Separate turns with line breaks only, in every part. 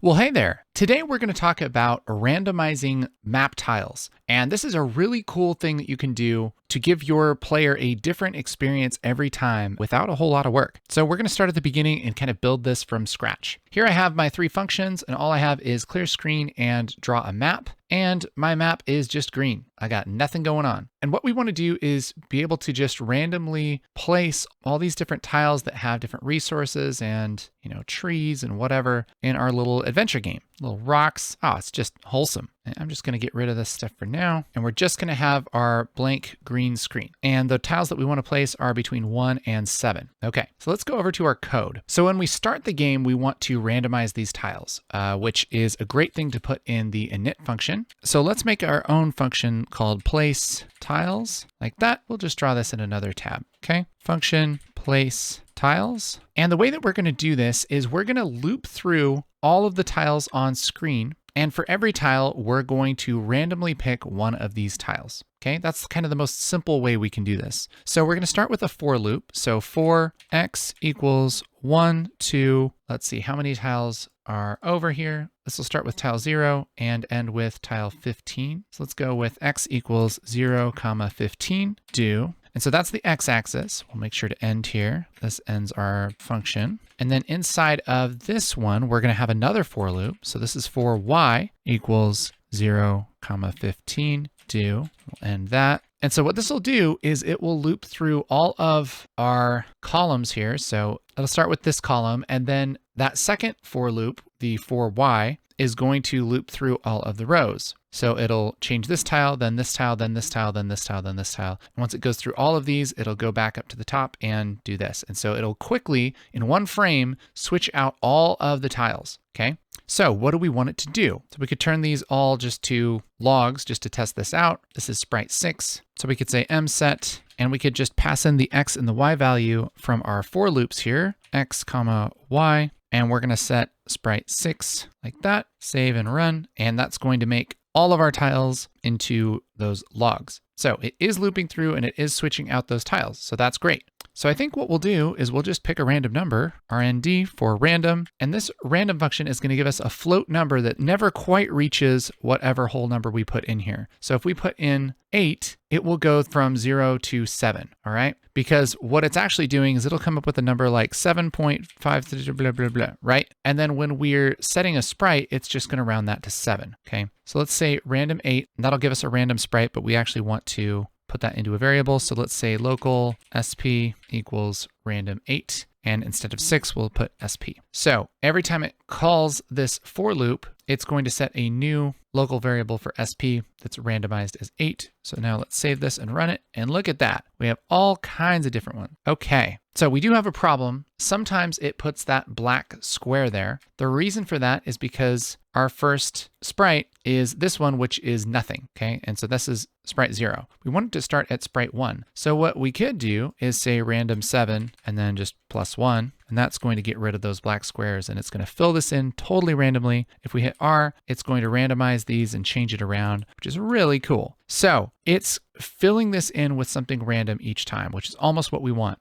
Well, hey there. Today we're going to talk about randomizing map tiles. And this is a really cool thing that you can do to give your player a different experience every time without a whole lot of work. So we're going to start at the beginning and kind of build this from scratch. Here I have my three functions, and all I have is clear screen and draw a map. And my map is just green. I got nothing going on. And what we want to do is be able to just randomly place all these different tiles that have different resources and, trees and whatever in our little adventure game. Little rocks. Oh, it's just wholesome. And I'm just going to get rid of this stuff for now. And we're just going to have our blank green screen. And the tiles that we want to place are between 1 and 7. Okay, so let's go over to our code. So when we start the game, we want to randomize these tiles, which is a great thing to put in the init function. So let's make our own function called place tiles like that. We'll just draw this in another tab. Okay, function place tiles. And the way that we're going to do this is we're going to loop through all of the tiles on screen. And for every tile, we're going to randomly pick one of these tiles. Okay, that's kind of the most simple way we can do this. So we're going to start with a for loop. So for x equals 1, 2, let's see how many tiles are over here. This will start with tile 0 and end with tile 15. So let's go with x equals 0, 15, do. And so that's the x-axis. We'll make sure to end here. This ends our function. And then inside of this one, we're going to have another for loop. So this is for y equals 0, 15, do. We'll end that. And so what this will do is it will loop through all of our columns here. So it'll start with this column, and then that second for loop, the for y, is going to loop through all of the rows. So it'll change this tile, then this tile, then this tile, then this tile, then this tile. And once it goes through all of these, it'll go back up to the top and do this. And so it'll quickly, in one frame, switch out all of the tiles, okay? So what do we want it to do? So we could turn these all just to logs just to test this out. This is sprite 6. So we could say mset, and we could just pass in the x and the y value from our for loops here, x comma y. And we're going to set sprite 6 like that, save and run. And that's going to make all of our tiles into those logs. So it is looping through and it is switching out those tiles. So that's great. So I think what we'll do is we'll just pick a random number, rnd for random, and this random function is going to give us a float number that never quite reaches whatever whole number we put in here. So if we put in 8, it will go from 0 to 7, all right? Because what it's actually doing is it'll come up with a number like 7.5 blah, blah, blah, right? And then when we're setting a sprite, it's just going to round that to 7, okay? So let's say random 8, and that'll give us a random sprite, but we actually want to put that into a variable. So let's say local sp equals random 8. And instead of 6, we'll put sp. So every time it calls this for loop, it's going to set a new local variable for sp that's randomized as 8. So now let's save this and run it. And look at that. We have all kinds of different ones. Okay, so we do have a problem. Sometimes it puts that black square there. The reason for that is because our first sprite is this one, which is nothing, okay? And so this is sprite 0. We want it to start at sprite 1. So what we could do is say random 7 and then just +1, and that's going to get rid of those black squares, and it's going to fill this in totally randomly. If we hit R, it's going to randomize these and change it around, which is really cool. So it's filling this in with something random each time, which is almost what we want.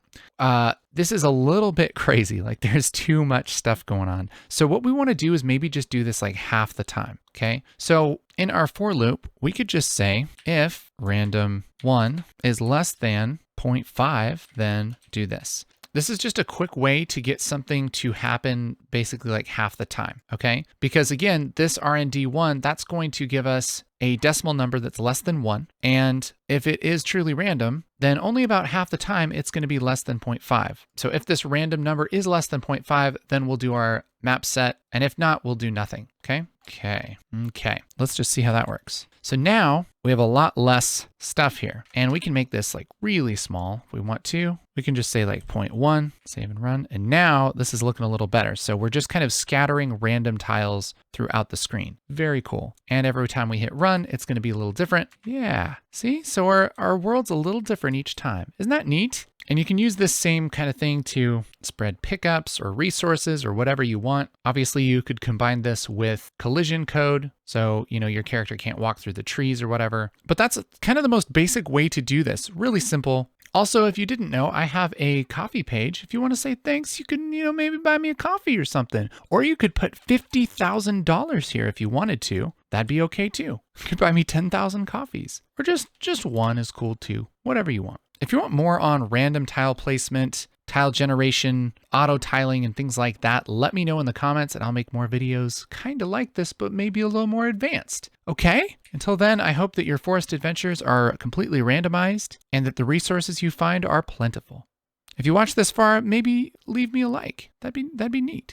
This is a little bit crazy, like there's too much stuff going on. So what we want to do is maybe just do this like half the time, okay? So in our for loop, we could just say if random 1 is less than 0.5, then do this. This is just a quick way to get something to happen basically like half the time, okay? Because again, this RND1, that's going to give us a decimal number that's less than 1. And if it is truly random, then only about half the time it's going to be less than 0.5. So if this random number is less than 0.5, then we'll do our map set. And if not, we'll do nothing, okay? Okay, let's just see how that works. So now we have a lot less stuff here, and we can make this like really small if we want to. We can just say like 0.1, save and run. And now this is looking a little better. So we're just kind of scattering random tiles throughout the screen. Very cool. And every time we hit run, it's going to be a little different. Yeah, see? So our world's a little different each time. Isn't that neat? And you can use this same kind of thing to spread pickups or resources or whatever you want. Obviously, you could combine this with collision code. So, your character can't walk through the trees or whatever. But that's kind of the most basic way to do this. Really simple. Also, if you didn't know, I have a coffee page. If you want to say thanks, you can, maybe buy me a coffee or something. Or you could put $50,000 here if you wanted to. That'd be okay too. You could buy me 10,000 coffees. Or just one is cool too. Whatever you want. If you want more on random tile placement, tile generation, auto tiling, and things like that, let me know in the comments and I'll make more videos kind of like this, but maybe a little more advanced. Okay? Until then, I hope that your forest adventures are completely randomized and that the resources you find are plentiful. If you watched this far, maybe leave me a like. That'd be neat.